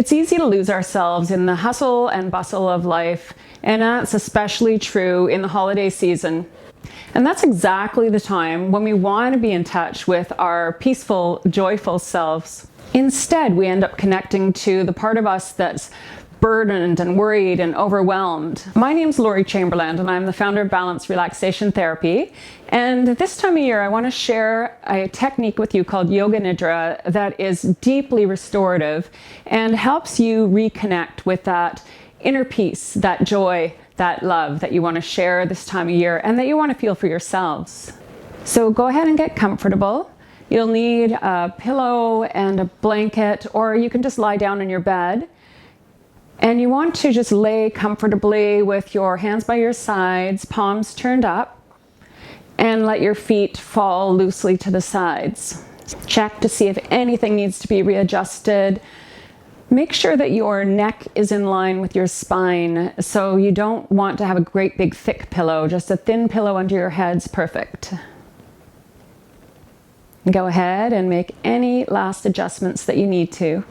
It's easy to lose ourselves in the hustle and bustle of life, and that's especially true in the holiday season. And that's exactly the time when we want to be in touch with our peaceful, joyful selves. Instead, we end up connecting to the part of us that's burdened and worried and overwhelmed. My name's Lori Chamberlain, and I'm the founder of Balance Relaxation Therapy. And this time of year, I want to share a technique with you called Yoga Nidra that is deeply restorative and helps you reconnect with that inner peace, that joy, that love that you want to share this time of year and that you want to feel for yourselves. So go ahead and get comfortable. You'll need a pillow and a blanket, or you can just lie down in your bed. And you want to just lay comfortably with your hands by your sides, palms turned up, and let your feet fall loosely to the sides. Check to see if anything needs to be readjusted. Make sure that your neck is in line with your spine, so you don't want to have a great big thick pillow. Just a thin pillow under your head's perfect. Go ahead and make any last adjustments that you need to.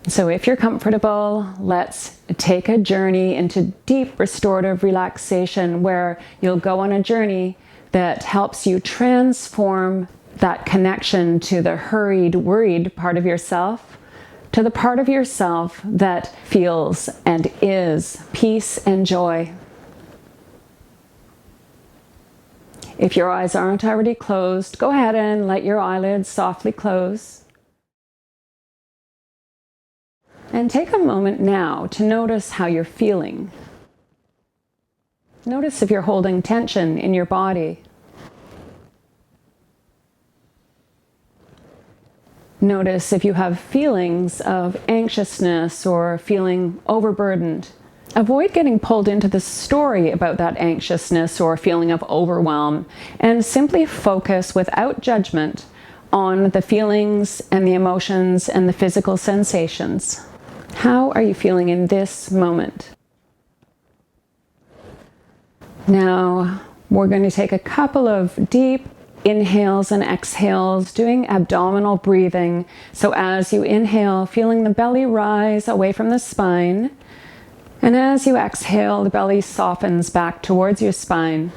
So if you're comfortable, let's take a journey into deep restorative relaxation where you'll go on a journey that helps you transform that connection to the hurried, worried part of yourself to the part of yourself that feels and is peace and joy. If your eyes aren't already closed, go ahead and let your eyelids softly close. And take a moment now to notice how you're feeling. Notice if you're holding tension in your body. Notice if you have feelings of anxiousness or feeling overburdened. Avoid getting pulled into the story about that anxiousness or feeling of overwhelm, and simply focus without judgment on the feelings and the emotions and the physical sensations. How are you feeling in this moment? Now, we're going to take a couple of deep inhales and exhales, doing abdominal breathing. So as you inhale, feeling the belly rise away from the spine. And as you exhale, the belly softens back towards your spine.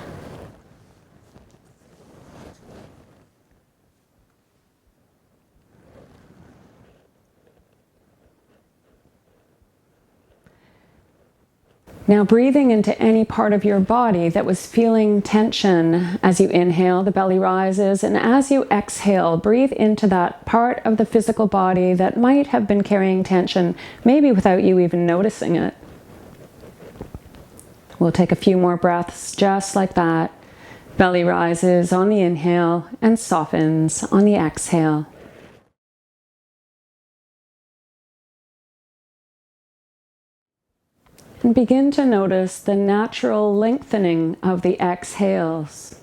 Now breathing into any part of your body that was feeling tension. As you inhale, the belly rises, and as you exhale, breathe into that part of the physical body that might have been carrying tension, maybe without you even noticing it. We'll take a few more breaths just like that. Belly rises on the inhale and softens on the exhale. And begin to notice the natural lengthening of the exhales.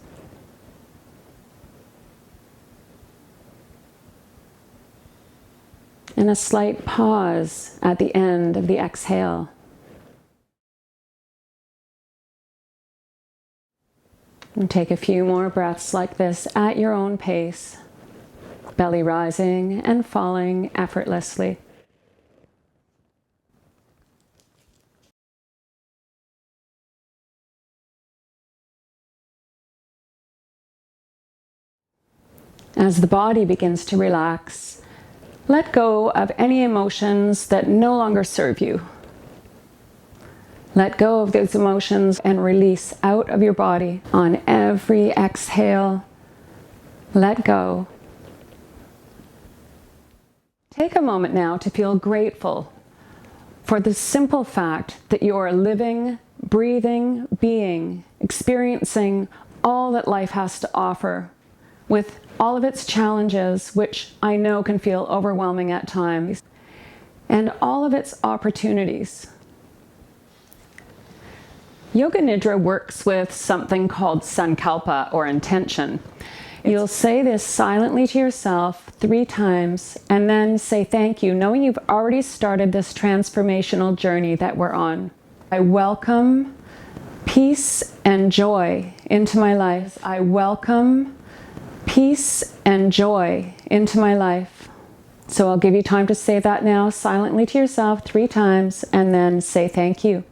And a slight pause at the end of the exhale. And take a few more breaths like this at your own pace. Belly rising and falling effortlessly. As the body begins to relax, let go of any emotions that no longer serve you. Let go of those emotions and release out of your body on every exhale. Let go. Take a moment now to feel grateful for the simple fact that you're a living, breathing being, experiencing all that life has to offer, with all of its challenges, which I know can feel overwhelming at times, and all of its opportunities. Yoga Nidra works with something called sankalpa, or intention. You'll say this silently to yourself 3 times, and then say thank you, knowing you've already started this transformational journey that we're on. I welcome peace and joy into my life. I welcome peace and joy into my life. So I'll give you time to say that now silently to yourself 3 times and then say thank you.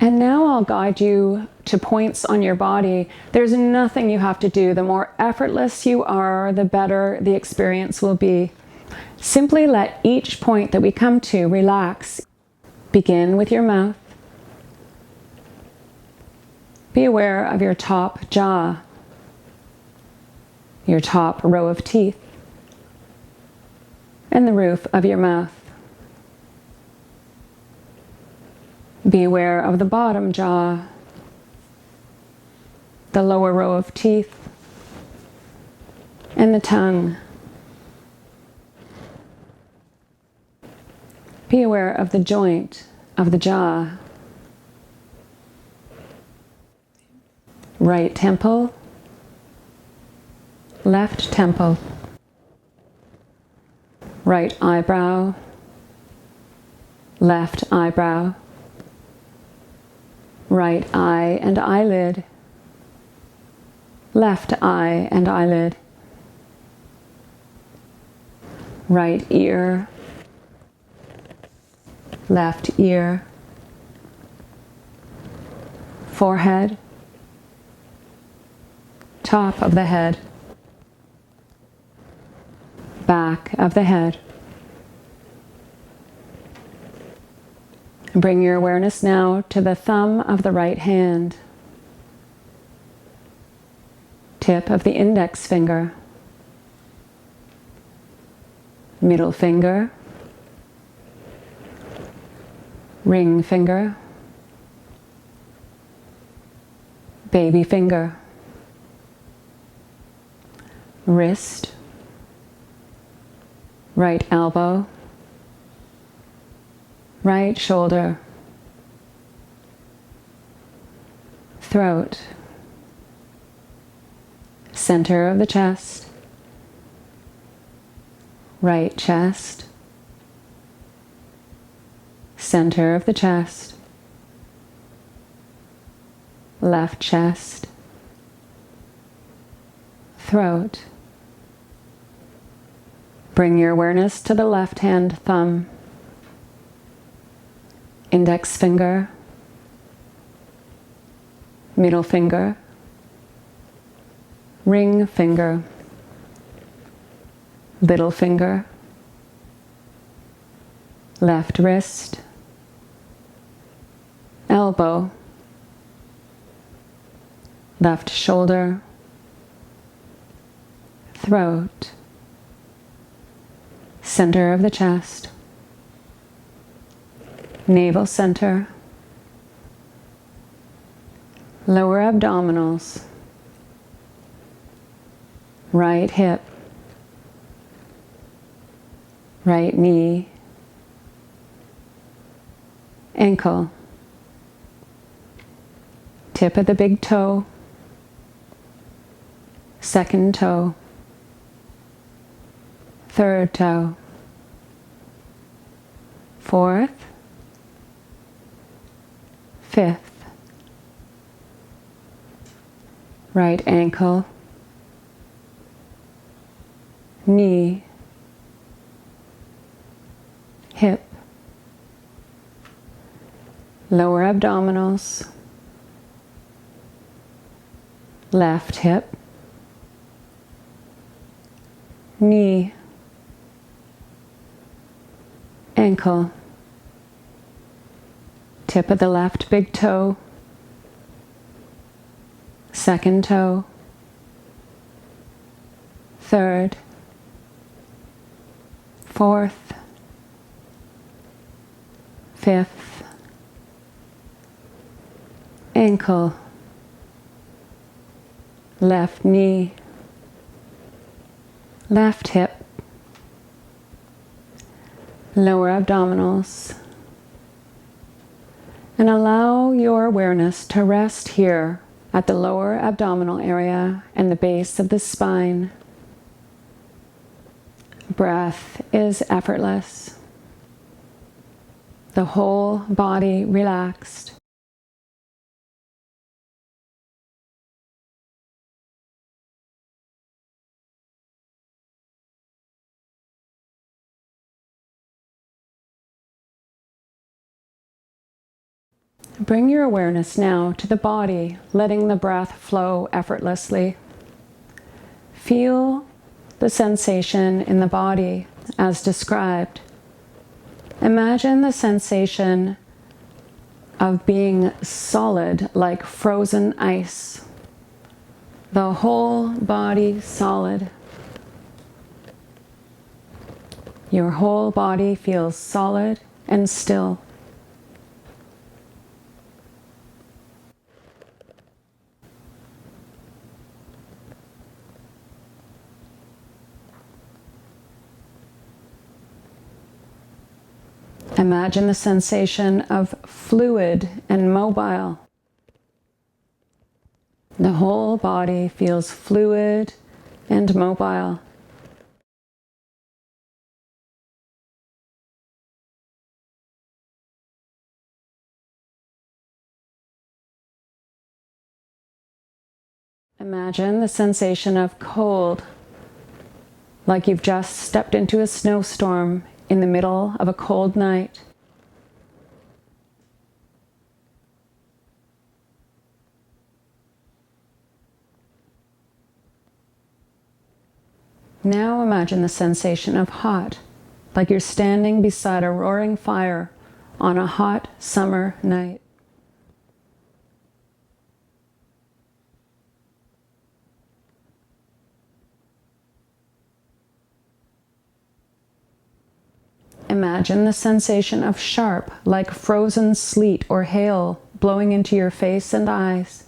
And now I'll guide you to points on your body. There's nothing you have to do. The more effortless you are, the better the experience will be. Simply let each point that we come to relax. Begin with your mouth. Be aware of your top jaw, your top row of teeth, and the roof of your mouth. Be aware of the bottom jaw, the lower row of teeth, and the tongue. Be aware of the joint of the jaw, right temple, left temple, right eyebrow, left eyebrow, right eye and eyelid, left eye and eyelid, right ear, left ear, forehead, top of the head, back of the head. Bring your awareness now to the thumb of the right hand, tip of the index finger, middle finger, ring finger, baby finger, wrist, right elbow, right shoulder, throat, center of the chest, right chest, center of the chest, left chest, throat. Bring your awareness to the left hand thumb, index finger, middle finger, ring finger, little finger, left wrist, elbow, left shoulder, throat, center of the chest, navel center, lower abdominals, right hip, right knee, ankle, tip of the big toe, second toe, third toe, fourth, fifth, right ankle, knee, hip, lower abdominals, left hip, knee, ankle, tip of the left big toe, second toe, third, fourth, fifth, ankle, left knee, left hip, lower abdominals, and allow your awareness to rest here at the lower abdominal area and the base of the spine. Breath is effortless. The whole body relaxed. Bring your awareness now to the body, letting the breath flow effortlessly. Feel the sensation in the body as described. Imagine the sensation of being solid like frozen ice. The whole body solid. Your whole body feels solid and still. Imagine the sensation of fluid and mobile. The whole body feels fluid and mobile. Imagine the sensation of cold, like you've just stepped into a snowstorm in the middle of a cold night. Now imagine the sensation of hot, like you're standing beside a roaring fire on a hot summer night. Imagine the sensation of sharp, like frozen sleet or hail blowing into your face and eyes.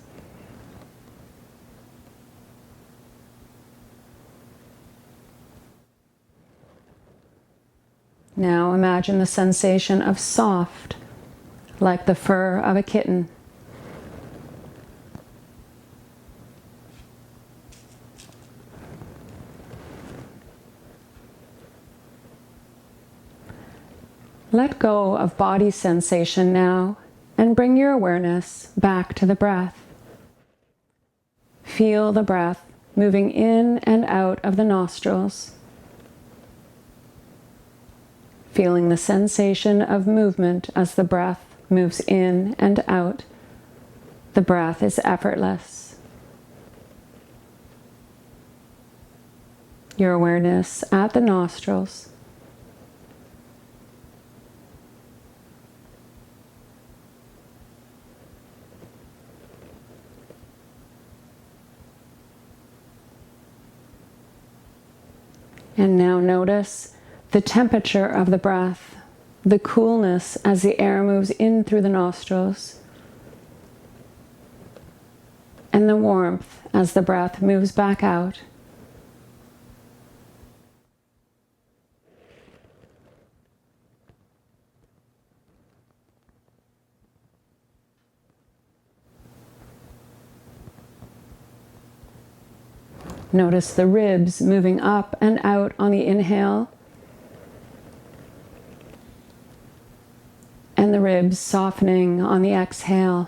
Now imagine the sensation of soft, like the fur of a kitten. Let go of body sensation now and bring your awareness back to the breath. Feel the breath moving in and out of the nostrils. Feeling the sensation of movement as the breath moves in and out. The breath is effortless. Your awareness at the nostrils. And now notice the temperature of the breath, the coolness as the air moves in through the nostrils, and the warmth as the breath moves back out. Notice the ribs moving up and out on the inhale, and the ribs softening on the exhale.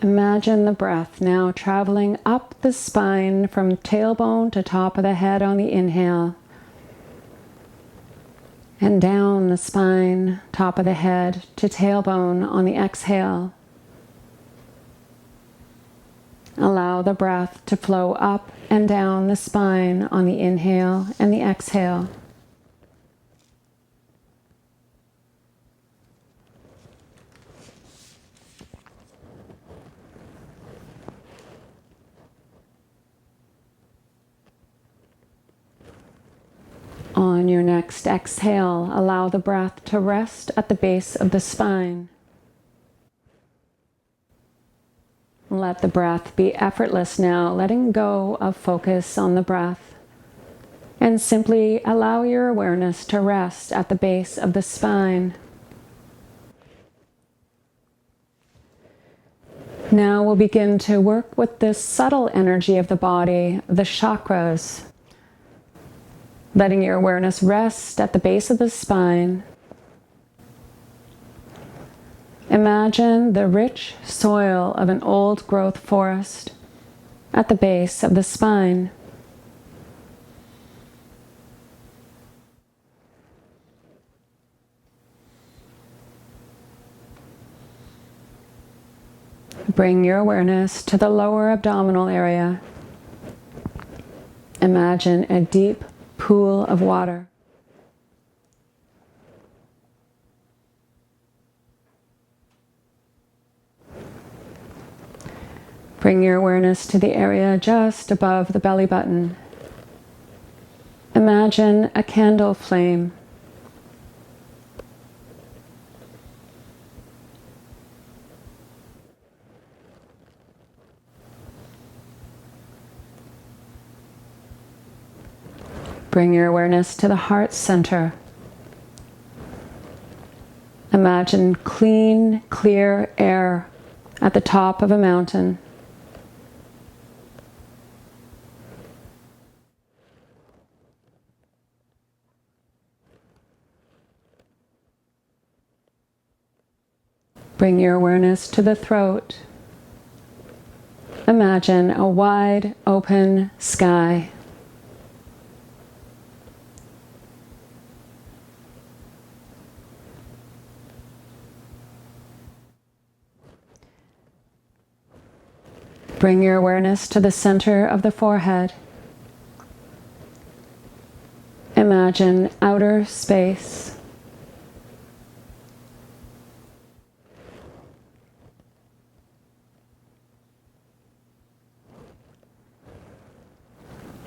Imagine the breath now traveling up the spine from tailbone to top of the head on the inhale, and down the spine, top of the head to tailbone on the exhale. Allow the breath to flow up and down the spine on the inhale and the exhale. On your next exhale, allow the breath to rest at the base of the spine. Let the breath be effortless now, letting go of focus on the breath. And simply allow your awareness to rest at the base of the spine. Now we'll begin to work with this subtle energy of the body, the chakras, letting your awareness rest at the base of the spine. Imagine the rich soil of an old-growth forest at the base of the spine. Bring your awareness to the lower abdominal area. Imagine a deep pool of water. Bring your awareness to the area just above the belly button. Imagine a candle flame. Bring your awareness to the heart center. Imagine clean, clear air at the top of a mountain. Bring your awareness to the throat. Imagine a wide open sky. Bring your awareness to the center of the forehead. Imagine outer space.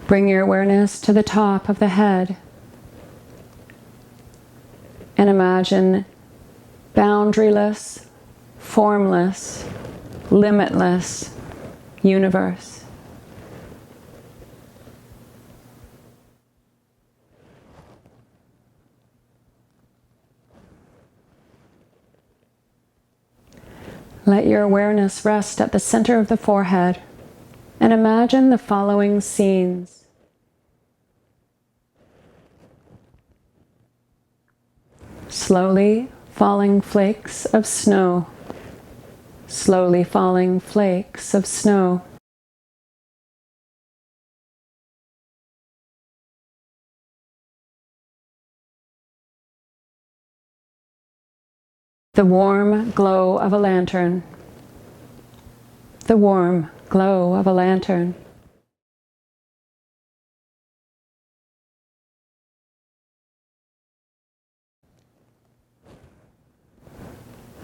Bring your awareness to the top of the head. And imagine boundaryless, formless, limitless universe. Let your awareness rest at the center of the forehead and imagine the following scenes. Slowly falling flakes of snow. Slowly falling flakes of snow. The warm glow of a lantern. The warm glow of a lantern.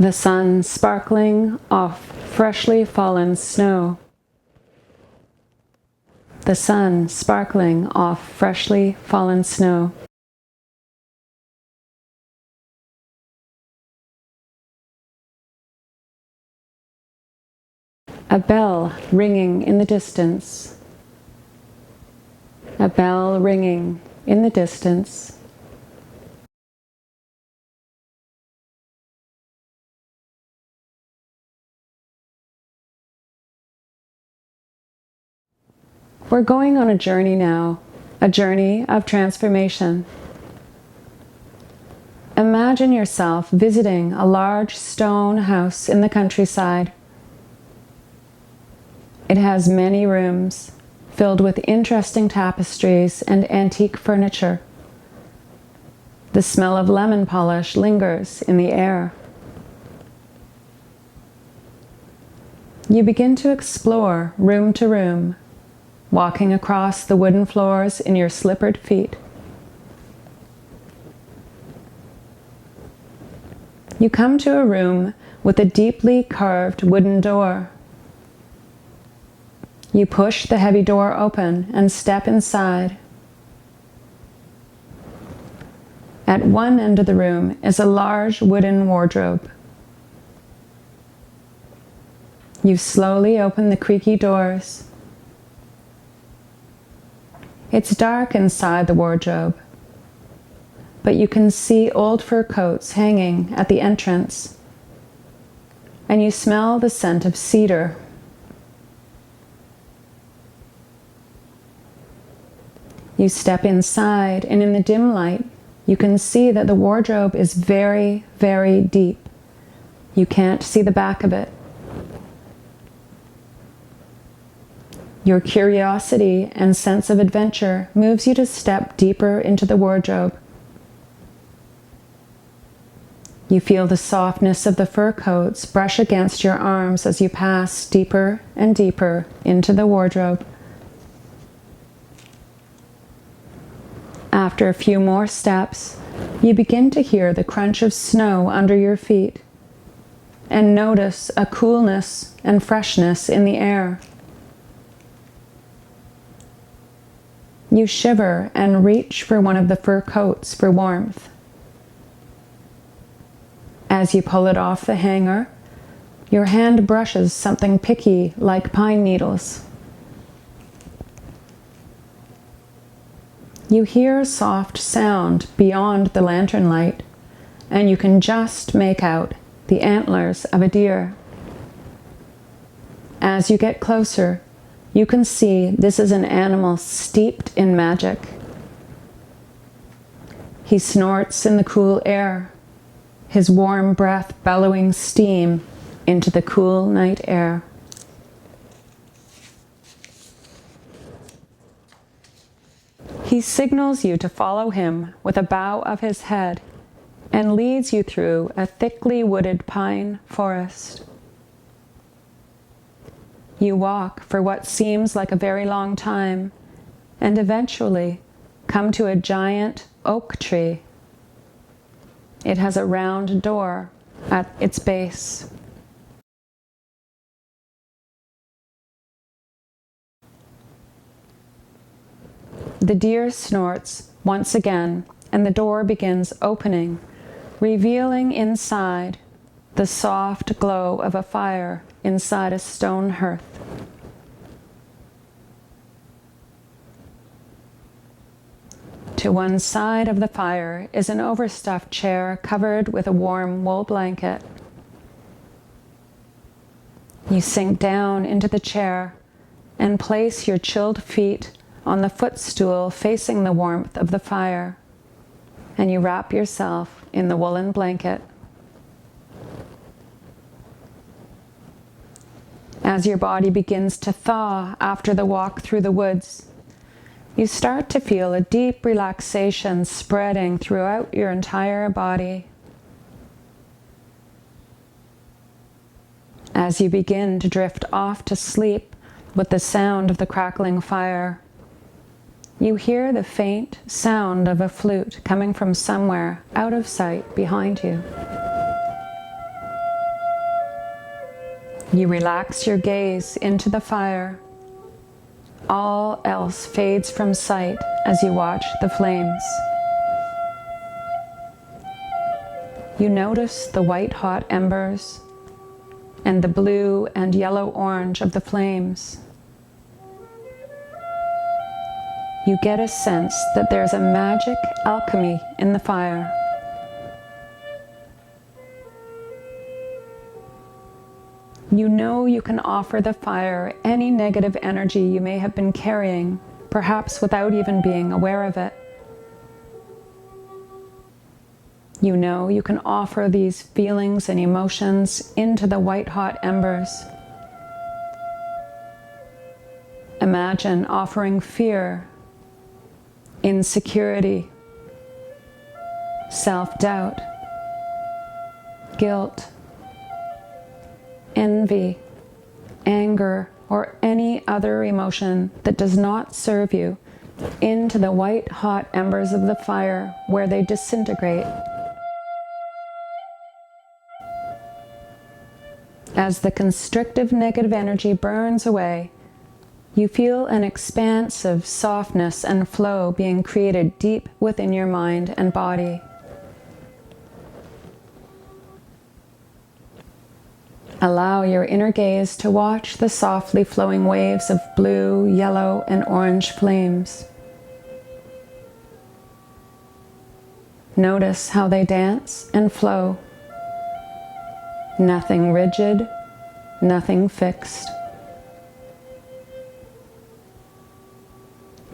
The sun sparkling off freshly fallen snow. The sun sparkling off freshly fallen snow. A bell ringing in the distance. A bell ringing in the distance. We're going on a journey now, a journey of transformation. Imagine yourself visiting a large stone house in the countryside. It has many rooms filled with interesting tapestries and antique furniture. The smell of lemon polish lingers in the air. You begin to explore room to room, walking across the wooden floors in your slippered feet. You come to a room with a deeply carved wooden door. You push the heavy door open and step inside. At one end of the room is a large wooden wardrobe. You slowly open the creaky doors. It's dark inside the wardrobe, but you can see old fur coats hanging at the entrance, and you smell the scent of cedar. You step inside, and in the dim light, you can see that the wardrobe is very, very deep. You can't see the back of it. Your curiosity and sense of adventure moves you to step deeper into the wardrobe. You feel the softness of the fur coats brush against your arms as you pass deeper and deeper into the wardrobe. After a few more steps, you begin to hear the crunch of snow under your feet and notice a coolness and freshness in the air. You shiver and reach for one of the fur coats for warmth. As you pull it off the hanger, your hand brushes something picky like pine needles. You hear a soft sound beyond the lantern light, and you can just make out the antlers of a deer. As you get closer, you can see this is an animal steeped in magic. He snorts in the cool air, his warm breath bellowing steam into the cool night air. He signals you to follow him with a bow of his head and leads you through a thickly wooded pine forest. You walk for what seems like a very long time and eventually come to a giant oak tree. It has a round door at its base. The deer snorts once again, and the door begins opening, revealing inside the soft glow of a fire inside a stone hearth. To one side of the fire is an overstuffed chair covered with a warm wool blanket. You sink down into the chair and place your chilled feet on the footstool facing the warmth of the fire, and you wrap yourself in the woolen blanket. As your body begins to thaw after the walk through the woods, you start to feel a deep relaxation spreading throughout your entire body. As you begin to drift off to sleep with the sound of the crackling fire, you hear the faint sound of a flute coming from somewhere out of sight behind you. You relax your gaze into the fire. All else fades from sight as you watch the flames. You notice the white-hot embers and the blue and yellow-orange of the flames. You get a sense that there's a magic alchemy in the fire. You know you can offer the fire any negative energy you may have been carrying, perhaps without even being aware of it. You know you can offer these feelings and emotions into the white-hot embers. Imagine offering fear, insecurity, self-doubt, guilt, envy, anger, or any other emotion that does not serve you into the white-hot embers of the fire where they disintegrate. As the constrictive negative energy burns away, you feel an expanse of softness and flow being created deep within your mind and body. Allow your inner gaze to watch the softly flowing waves of blue, yellow, and orange flames Notice how they dance and flow. Nothing rigid, nothing fixed.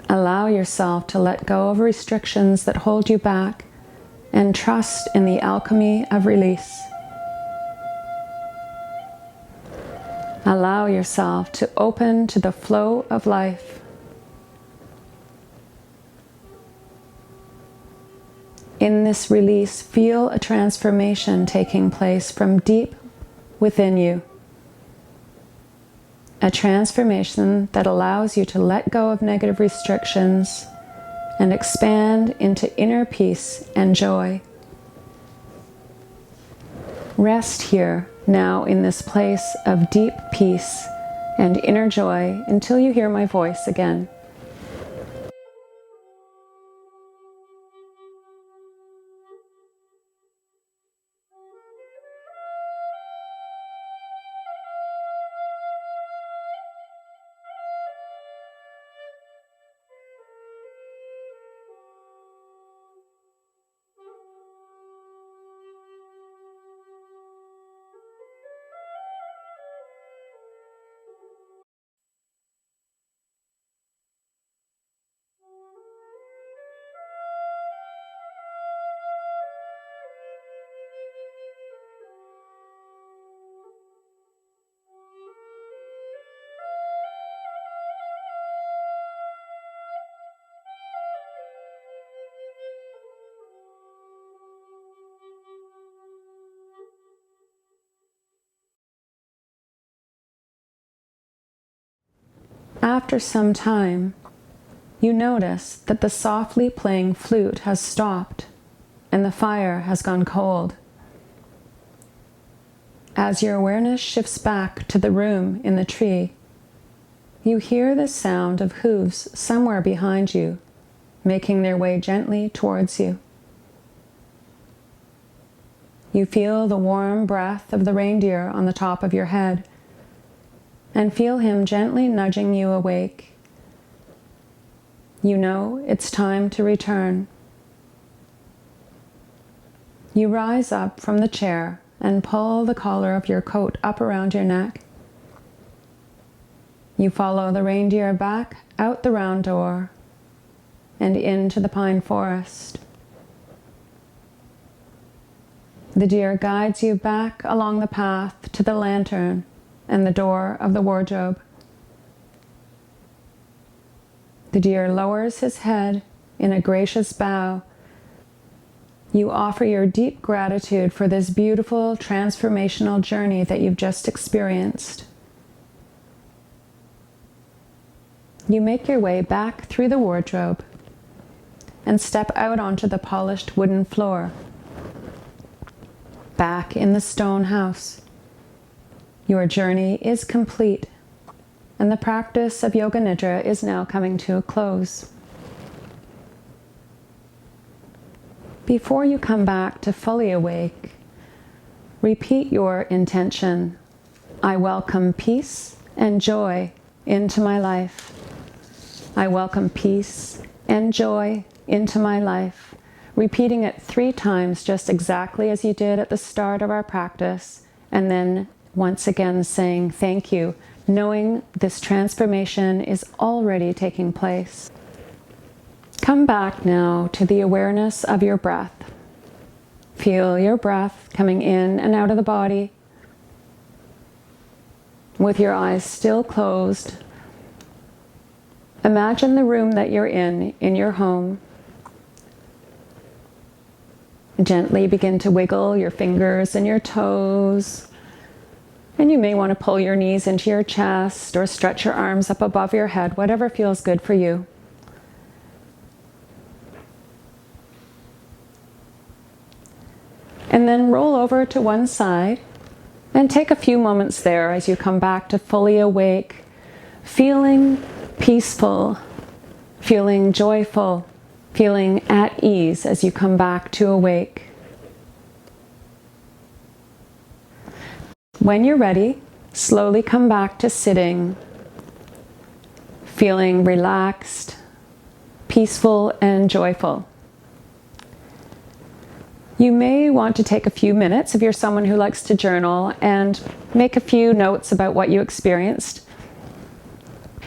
Allow yourself to let go of restrictions that hold you back and trust in the alchemy of release. Allow yourself to open to the flow of life. In this release, feel a transformation taking place from deep within you. A transformation that allows you to let go of negative restrictions and expand into inner peace and joy. Rest here now in this place of deep peace and inner joy until you hear my voice again. After some time, you notice that the softly playing flute has stopped and the fire has gone cold. As your awareness shifts back to the room in the tree, you hear the sound of hooves somewhere behind you, making their way gently towards you. You feel the warm breath of the reindeer on the top of your head, and feel him gently nudging you awake. You know it's time to return. You rise up from the chair and pull the collar of your coat up around your neck. You follow the reindeer back out the round door and into the pine forest. The deer guides you back along the path to the lantern and the door of the wardrobe. The deer lowers his head in a gracious bow. You offer your deep gratitude for this beautiful transformational journey that you've just experienced. You make your way back through the wardrobe and step out onto the polished wooden floor, back in the stone house. Your journey is complete, and the practice of Yoga Nidra is now coming to a close. Before you come back to fully awake, repeat your intention. I welcome peace and joy into my life. I welcome peace and joy into my life. Repeating it 3 times, just exactly as you did at the start of our practice, and then once again saying thank you, knowing this transformation is already taking place. Come back now to the awareness of your breath. Feel your breath coming in and out of the body. With your eyes still closed, imagine the room that you're in your home. Gently begin to wiggle your fingers and your toes. And you may want to pull your knees into your chest or stretch your arms up above your head, whatever feels good for you. And then roll over to one side and take a few moments there as you come back to fully awake, feeling peaceful, feeling joyful, feeling at ease as you come back to awake. When you're ready, slowly come back to sitting, feeling relaxed, peaceful, and joyful. You may want to take a few minutes if you're someone who likes to journal and make a few notes about what you experienced.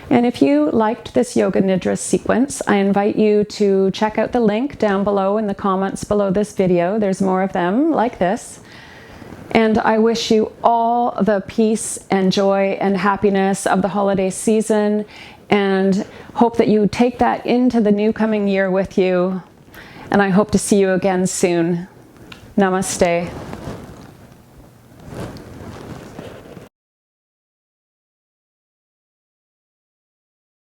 And if you liked this Yoga Nidra sequence, I invite you to check out the link down below in the comments below this video. There's more of them like this. And I wish you all the peace and joy and happiness of the holiday season, and hope that you take that into the new coming year with you. And I hope to see you again soon. Namaste.